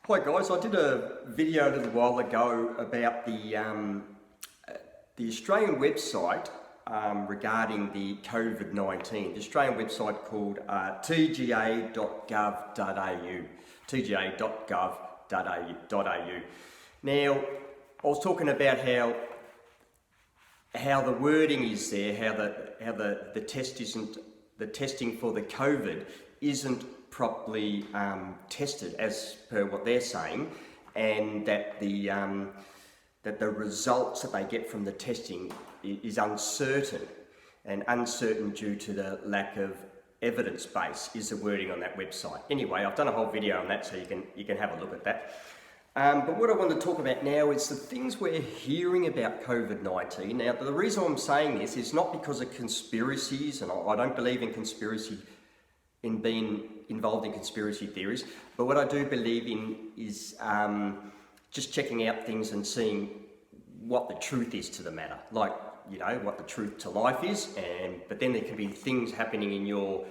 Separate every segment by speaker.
Speaker 1: Hi guys, I did a video a little while ago about the Australian website regarding the COVID-19. The Australian website called tga.gov.au. tga.gov.au. Now, I was talking about how the wording is there, how the testing for the COVID isn't properly tested as per what they're saying, and that the results that they get from the testing is uncertain, and uncertain due to the lack of evidence base is the wording on that website. Anyway, I've done a whole video on that, so you can have a look at that. But what I want to talk about now is the things we're hearing about COVID-19. Now, the reason I'm saying this is not because of conspiracies, and I don't believe in being involved in conspiracy theories, but what I do believe in is just checking out things and seeing what the truth is to the matter. Like, you know, what the truth to life is, but then there can be things happening in your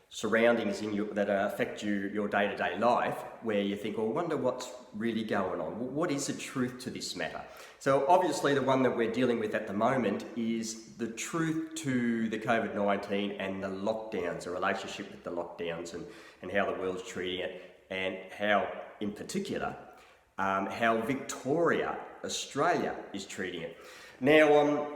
Speaker 1: surroundings that affect your day-to-day life, where you think, well, I wonder what's really going on. What is the truth to this matter? So obviously the one that we're dealing with at the moment is the truth to the COVID-19 and the lockdowns, the relationship with the lockdowns and how the world's treating it, and how, in particular, how Victoria, Australia is treating it. Now,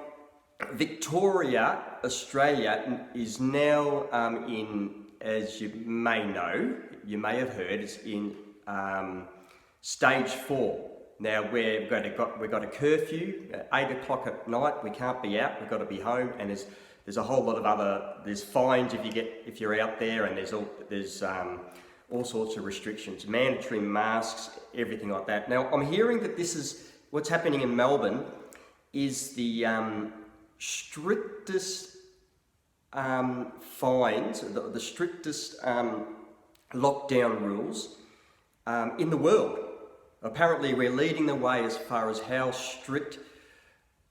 Speaker 1: Victoria, Australia is now in, as you may know, you may have heard, is in stage 4. Now we've got a curfew at 8 o'clock at night. We can't be out. We've got to be home, and there's a whole lot of there's fines if you're out there, and there's all sorts of restrictions, mandatory masks, everything like that. Now I'm hearing that this is what's happening in Melbourne is the strictest fines, the strictest lockdown rules in the world. Apparently we're leading the way as far as how strict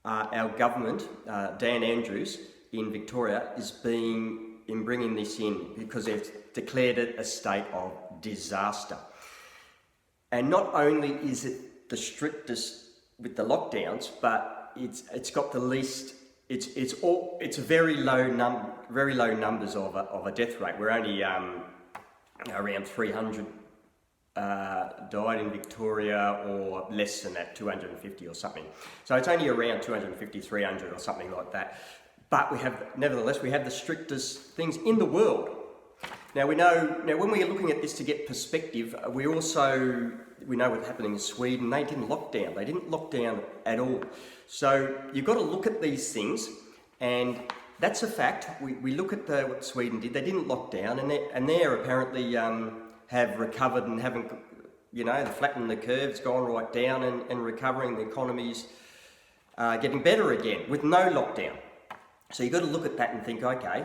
Speaker 1: our government, Dan Andrews in Victoria, is bringing this in, because they've declared it a state of disaster. And not only is it the strictest with the lockdowns, but it's got the least. It's a very low numbers of a death rate. We're only around 300 died in Victoria, or less than that, 250 or something. So it's only around 250, 300 or something like that. But nevertheless, we have the strictest things in the world. Now when we're looking at this to get perspective, we know what's happening in Sweden. They didn't lock down. They didn't lock down at all. So you've got to look at these things, and that's a fact. We look at what Sweden did. They didn't lock down, and they're apparently have recovered and haven't, they've flattened the curves, gone right down and recovering. The economy's getting better again with no lockdown. So you've got to look at that and think, okay,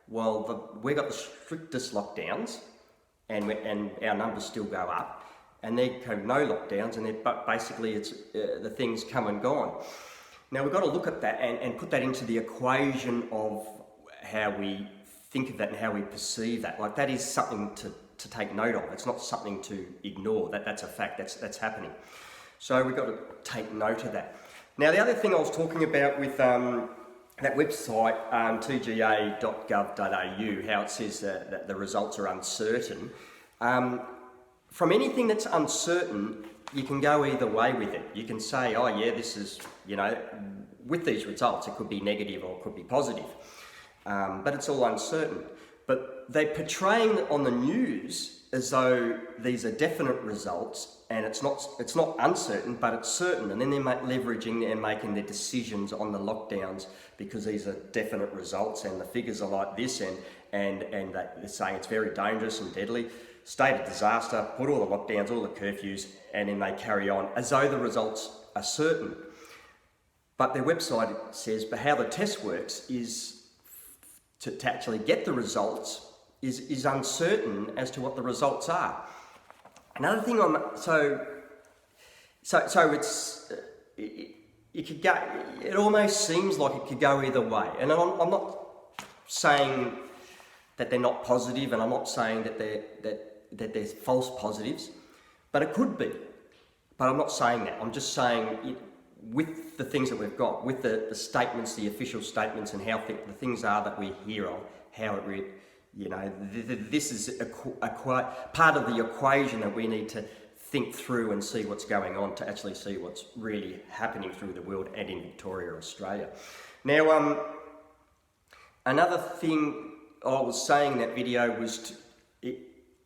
Speaker 1: well, we've got the strictest lockdowns, and our numbers still go up, and they have no lockdowns, but basically it's the things come and gone. Now we've got to look at that and put that into the equation of how we think of that and how we perceive that. Like, that is something to take note of. It's not something to ignore. That's a fact. That's happening. So we've got to take note of that. Now, the other thing I was talking about with that website, tga.gov.au, how it says that the results are uncertain. From anything that's uncertain, you can go either way with it. You can say, oh yeah, this is, with these results, it could be negative or it could be positive. But it's all uncertain. But they're portraying it on the news as though these are definite results, and it's not uncertain, but it's certain. And then they're leveraging and making their decisions on the lockdowns because these are definite results, and the figures are like this, and they're saying it's very dangerous and deadly. State of disaster, put all the lockdowns, all the curfews, and then they carry on as though the results are certain. But their website says, but how the test works is to actually get the results is uncertain as to what the results are. Another thing so it's it could go. It almost seems like it could go either way, and I'm not saying that they're not positive, and I'm not saying that they're false positives, But it could be. But I'm not saying that. I'm just saying with the things that we've got, with the statements, the official statements, and how the things are that we hear of, how it this is a part of the equation that we need to think through and see what's going on to actually see what's really happening through the world and in Victoria, Australia. Now, another thing I was saying in that video was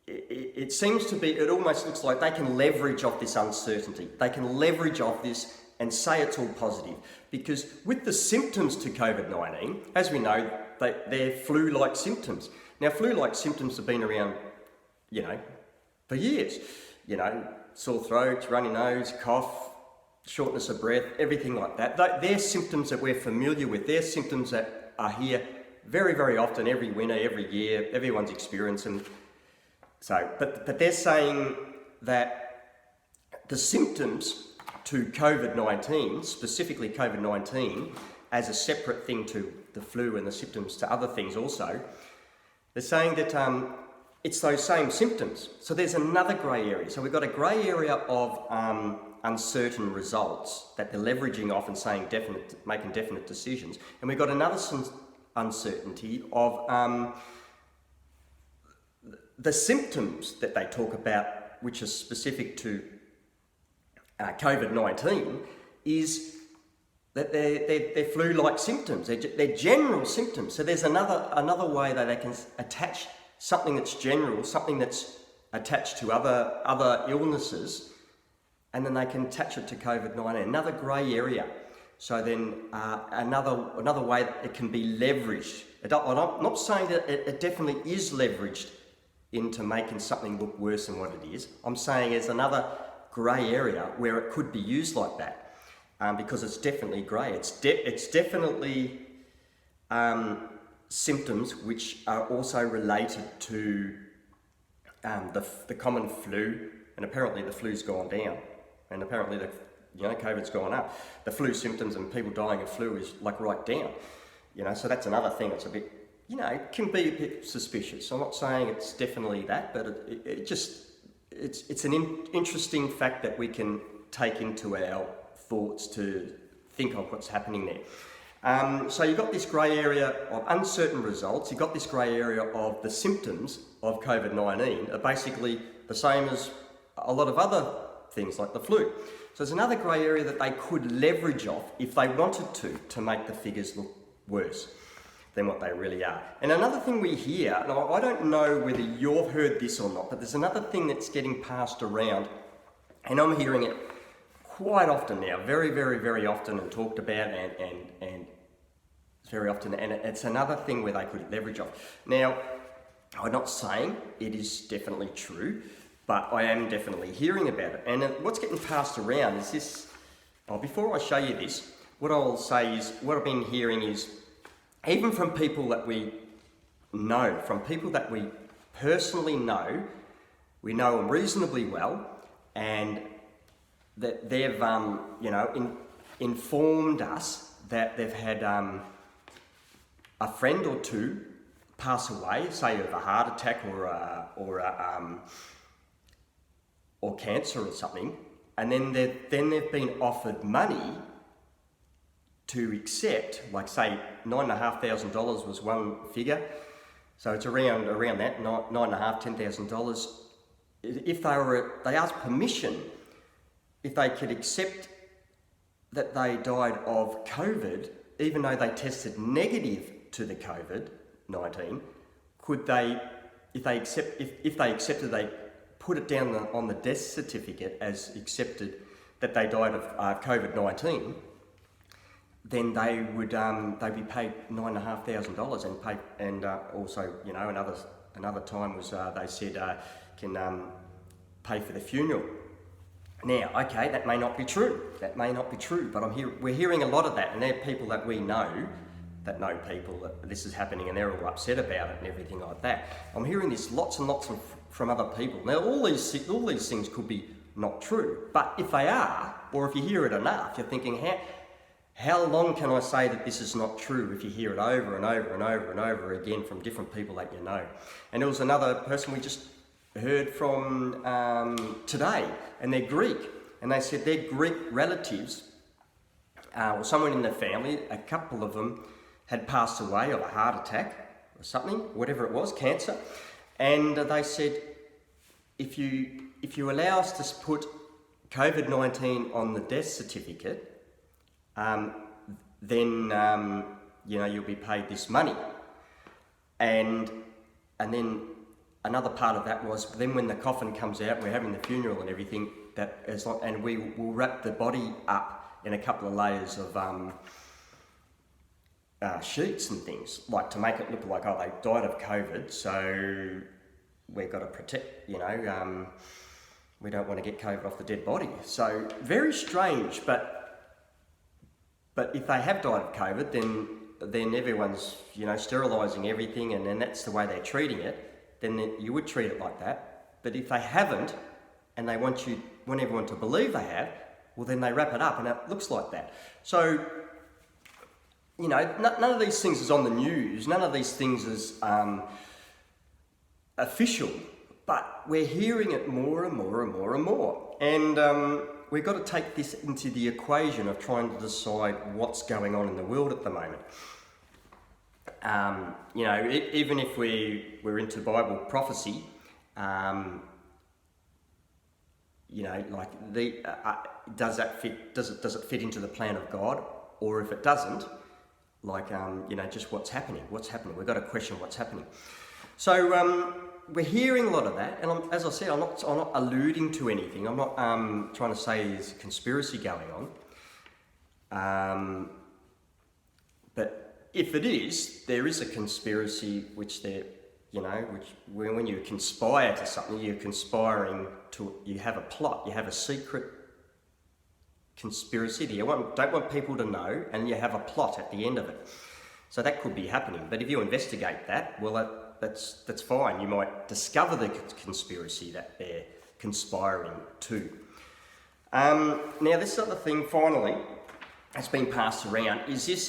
Speaker 1: it seems to be, it almost looks like they can leverage off this uncertainty. They can leverage off this and say it's all positive. Because with the symptoms to COVID-19, as we know, they're flu-like symptoms. Now, flu-like symptoms have been around, for years. Sore throats, runny nose, cough, shortness of breath, everything like that. They're symptoms that we're familiar with. They're symptoms that are here very, very often, every winter, every year, everyone's experiencing. So, but they're saying that the symptoms to COVID-19, specifically COVID-19, as a separate thing to the flu and the symptoms to other things also, they're saying that it's those same symptoms. So there's another grey area. So we've got a grey area of uncertain results that they're leveraging off and saying making definite decisions. And we've got another uncertainty of the symptoms that they talk about, which are specific to COVID-19, is that they're flu-like symptoms. They're general symptoms. So there's another way that they can attach something that's general, something that's attached to other illnesses, and then they can attach it to COVID-19. Another grey area. So then another way that it can be leveraged. I'm not saying that it definitely is leveraged into making something look worse than what it is. I'm saying there's another grey area where it could be used like that, because it's definitely grey. It's definitely symptoms which are also related to the common flu, and apparently the flu's gone down, and apparently COVID's gone up. The flu symptoms and people dying of flu is like right down. So that's another thing that's a bit, it can be a bit suspicious. I'm not saying it's definitely that, but it's an interesting fact that we can take into our thoughts to think of what's happening there. So you've got this grey area of uncertain results. You've got this grey area of the symptoms of COVID-19 are basically the same as a lot of other things like the flu. So there's another grey area that they could leverage off if they wanted to make the figures look worse than what they really are. And another thing we hear, and I don't know whether you've heard this or not, but there's another thing that's getting passed around, and I'm hearing it quite often now, very, very, very often, and talked about, and very often, and it's another thing where they could leverage off. Now, I'm not saying it is definitely true, but I am definitely hearing about it. And what's getting passed around is this. Before I show you this, what I'll say is, what I've been hearing is, even from people that we know, from people that we personally know, we know them reasonably well, and that they've, informed us that they've had a friend or two pass away, say of a heart attack or cancer or something, and then they've been offered money to accept, like say $9,500 was one figure, so it's around that $9,500–10,000. If they asked permission, if they could accept that they died of COVID, even though they tested negative to the COVID-19, could they, if they accepted, they put it down on the death certificate as accepted that they died of COVID-19, then they would they'd be paid $9,500 and also another time was they said can pay for the funeral. Now, okay, that may not be true. But we're hearing a lot of that, and they're people that we know that know people that this is happening, and they're all upset about it and everything like that. I'm hearing this lots and lots from other people. Now, all these things could be not true, but if they are, or if you hear it enough, you're thinking, how long can I say that this is not true if you hear it over and over and over and over again from different people that you know? And there was another person we just heard from today, and they're Greek, and they said their Greek relatives, or someone in their family, a couple of them had passed away of a heart attack or something, whatever it was, cancer, and they said, if you allow us to put COVID-19 on the death certificate, then you'll be paid this money. And then another part of that was, then when the coffin comes out, we're having the funeral and everything, and we will wrap the body up in a couple of layers of sheets and things, like to make it look like, oh, they died of COVID, so we've got to protect, we don't want to get COVID off the dead body. So very strange, but if they have died of COVID, then everyone's, sterilising everything, and then that's the way they're treating it, then you would treat it like that. But if they haven't, and they want everyone to believe they have, well, then they wrap it up and it looks like that. So, none of these things is on the news, none of these things is official, but we're hearing it more and more and more and more. And we've got to take this into the equation of trying to decide what's going on in the world at the moment. Even if we're into Bible prophecy, does it fit into the plan of God? Or if it doesn't, just what's happening? We've got to question what's happening. So we're hearing a lot of that, and as I said, I'm not alluding to anything. I'm not trying to say there's a conspiracy going on. But if it is, there is a conspiracy when you conspire to something, you're conspiring to, you have a plot, you have a secret conspiracy that you don't want people to know, and you have a plot at the end of it. So that could be happening. But if you investigate that, well, that's fine. You might discover the conspiracy that they're conspiring to. Now, this other thing, finally, that's been passed around, is this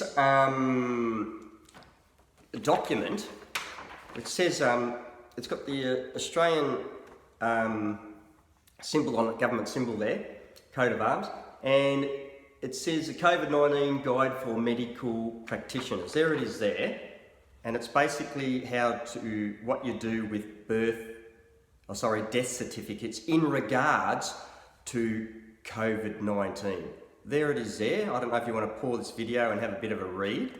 Speaker 1: document. It says, it's got the Australian symbol on it, government symbol there, coat of arms, and it says the COVID-19 Guide for Medical Practitioners. There it is there, and it's basically what you do with death certificates in regards to COVID-19. There it is there. I don't know if you want to pause this video and have a bit of a read,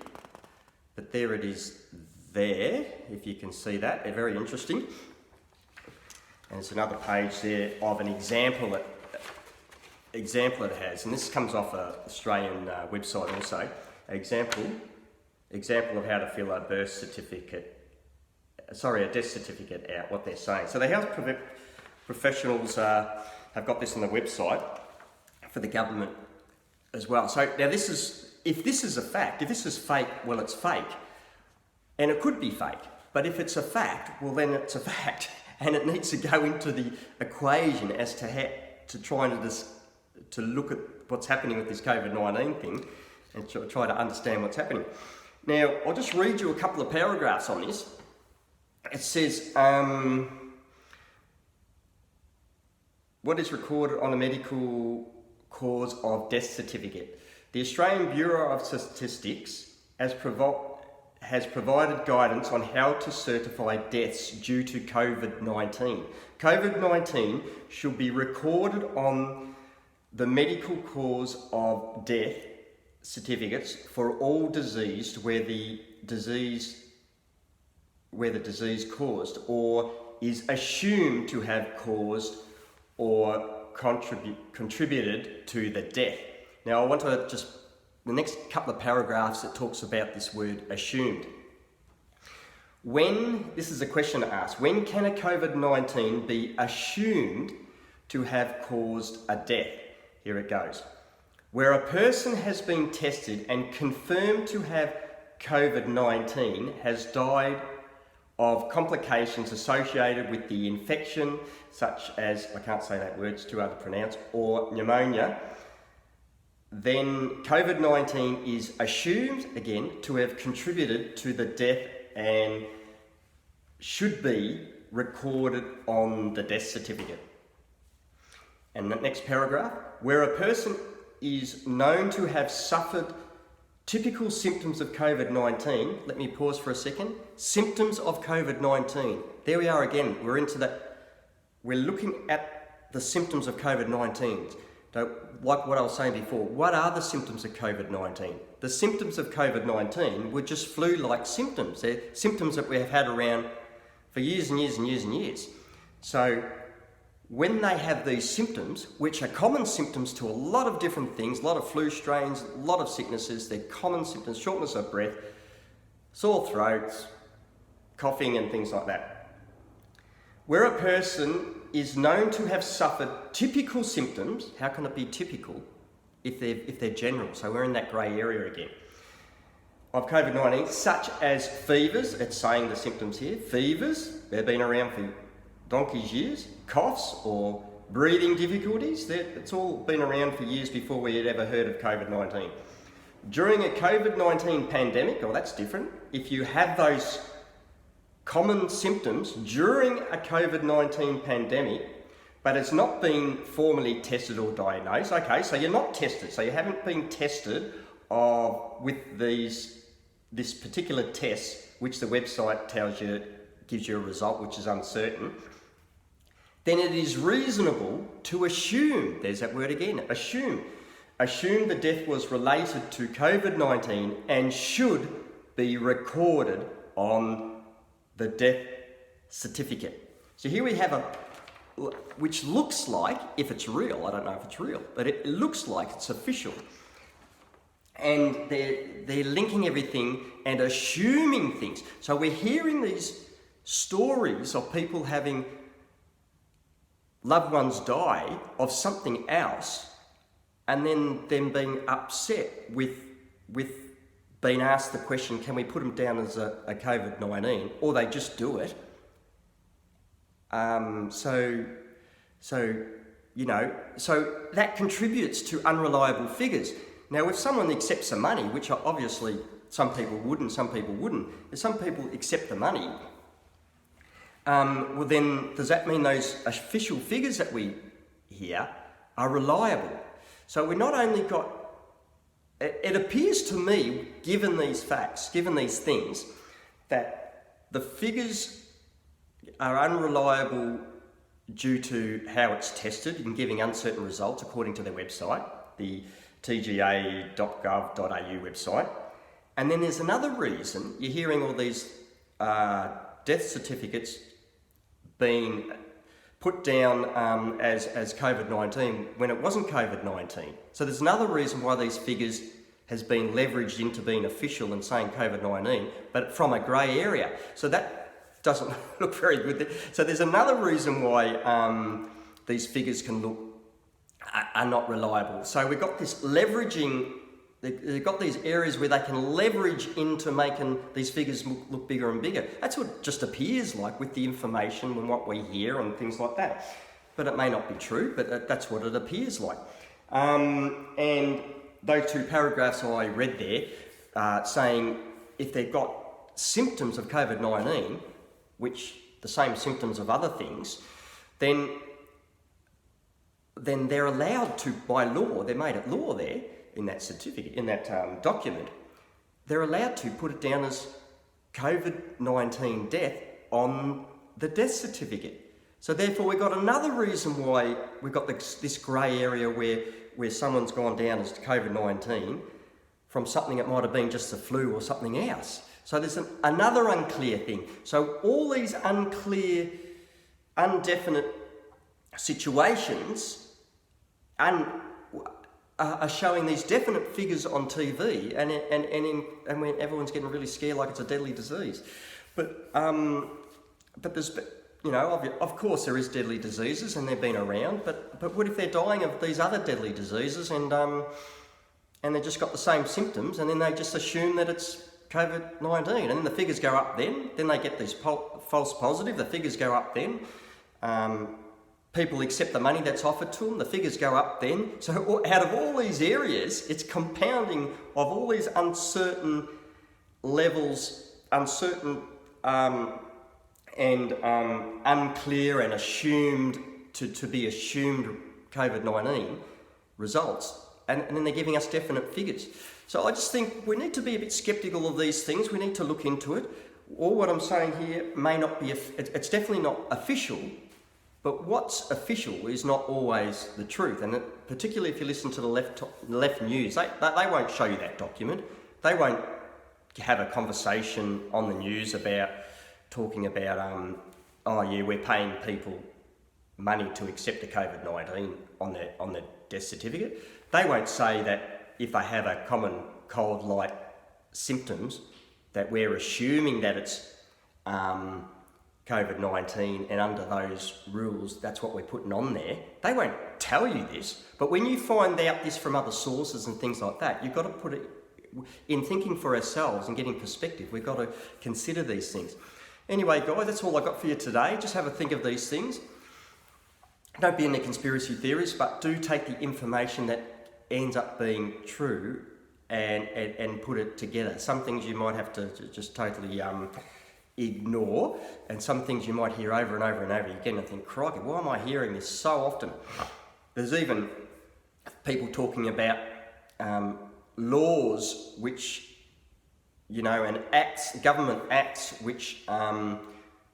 Speaker 1: but there it is there, if you can see that. They're very interesting. And it's another page there of an example it has, and this comes off an Australian website also. Example of how to fill a death certificate out, what they're saying. So the health professionals have got this on the website for the government as well. So now if this is a fact, if this is fake, well, it's fake. And it could be fake, but if it's a fact, well, then it's a fact, and it needs to go into the equation as to how to try to look at what's happening with this COVID-19 thing and try to understand what's happening. Now, I'll just read you a couple of paragraphs on this. It says, what is recorded on a medical cause of death certificate? The Australian Bureau of Statistics has provided guidance on how to certify deaths due to COVID-19. COVID-19 should be recorded on the medical cause of death certificates for all deceased where the disease caused or is assumed to have caused or contributed to the death. Now, I want to the next couple of paragraphs, it talks about this word assumed. This is a question to ask, when can a COVID-19 be assumed to have caused a death? Here it goes. Where a person has been tested and confirmed to have COVID-19, has died of complications associated with the infection, such as, I can't say that word, it's too hard to pronounce, or pneumonia, then COVID-19 is assumed, again, to have contributed to the death and should be recorded on the death certificate. And the next paragraph, where a person is known to have suffered typical symptoms of COVID-19, let me pause for a second, symptoms of COVID-19. There we are again, we're into that, we're looking at the symptoms of COVID-19. So, like what I was saying before, what are the symptoms of COVID-19? The symptoms of COVID-19 were just flu-like symptoms. They're symptoms that we have had around for years and years and years and years. So when they have these symptoms, which are common symptoms to a lot of different things, a lot of flu strains, a lot of sicknesses, they're common symptoms, shortness of breath, sore throats, coughing and things like that. Where a person is known to have suffered typical symptoms, how can it be typical if they're general? So we're in that grey area again. Of COVID-19, such as fevers, it's saying the symptoms here, fevers, they've been around for donkey's years, coughs or breathing difficulties, it's all been around for years before we had ever heard of COVID-19. During a COVID-19 pandemic, that's different, if you have those common symptoms during a COVID-19 pandemic, but it's not been formally tested or diagnosed. Okay, so you're not tested, so you haven't been tested with this particular test, which the website tells you, gives you a result which is uncertain, then it is reasonable to assume, there's that word again, assume the death was related to COVID-19 and should be recorded on the death certificate. So here we have which looks like, if it's real, I don't know if it's real, but it looks like it's official. And they're linking everything and assuming things. So we're hearing these stories of people having loved ones die of something else, and then them being upset with being asked the question, can we put them down as a COVID-19, or they just do it. So that contributes to unreliable figures. Now, if someone accepts the money, which obviously some people would and some people wouldn't, if some people accept the money, well then, does that mean those official figures that we hear are reliable? So we not only got, it appears to me, given these facts, given these things, that the figures are unreliable due to how it's tested and giving uncertain results according to their website, the tga.gov.au website. And then there's another reason you're hearing all these death certificates being put down as COVID-19 when it wasn't COVID-19. So there's another reason why these figures has been leveraged into being official and saying COVID-19, but from a grey area. So that doesn't look very good. So there's another reason why these figures are not reliable. So we've got this leveraging, they've got these areas where they can leverage into making these figures look bigger and bigger. That's what it just appears like with the information and what we hear and things like that. But it may not be true, but that's what it appears like. And those two paragraphs I read there saying if they've got symptoms of COVID-19, which the same symptoms of other things, then they're allowed to, by law, they're made it law there in that certificate, in that document, they're allowed to put it down as COVID-19 death on the death certificate. So therefore we've got another reason why we've got this grey area where someone's gone down as COVID-19 from something that might have been just the flu or something else. So there's another unclear thing. So all these unclear, undefinite situations are showing these definite figures on TV, and when everyone's getting really scared like it's a deadly disease. But there's, of course there is deadly diseases and they've been around, but what if they're dying of these other deadly diseases and they've just got the same symptoms, and then they just assume that it's COVID-19, and then the figures go up then they get these false positive, the figures go up then. People accept the money that's offered to them, the figures go up then. So out of all these areas, it's compounding of all these uncertain levels, uncertain and unclear and assumed to be assumed COVID-19 results. And then they're giving us definite figures. So I just think we need to be a bit sceptical of these things. We need to look into it. All what I'm saying here may not be, it's definitely not official, but what's official is not always the truth. And particularly if you listen to the left news, they won't show you that document. They won't have a conversation on the news about talking about, oh yeah, we're paying people money to accept a COVID-19 on their death certificate. They won't say that if they have a common cold-like symptoms, that we're assuming that it's COVID-19, and under those rules, that's what we're putting on there. They won't tell you this, but when you find out this from other sources and things like that, you've got to put it in thinking for ourselves and getting perspective. We've got to consider these things. Anyway, guys, that's all I got for you today. Just have a think of these things. Don't be into conspiracy theories, but do take the information that ends up being true and put it together. Some things you might have to just totally ignore, and some things you might hear over and over and over again and think, crikey, why am I hearing this so often? There's even people talking about laws which, you know, and acts, government acts which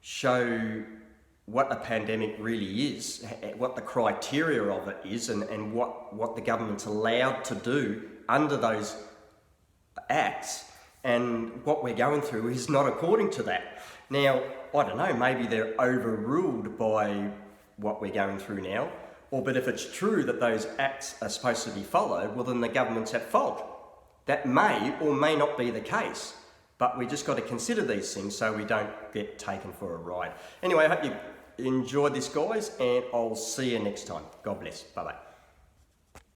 Speaker 1: show what a pandemic really is, what the criteria of it is, and what the government's allowed to do under those acts, and what we're going through is not according to that. Now, I don't know, maybe they're overruled by what we're going through now, but if it's true that those acts are supposed to be followed, well then the government's at fault. That may or may not be the case, but we just got to consider these things so we don't get taken for a ride. Anyway, I hope you enjoyed this, guys, and I'll see you next time. God bless. Bye-bye.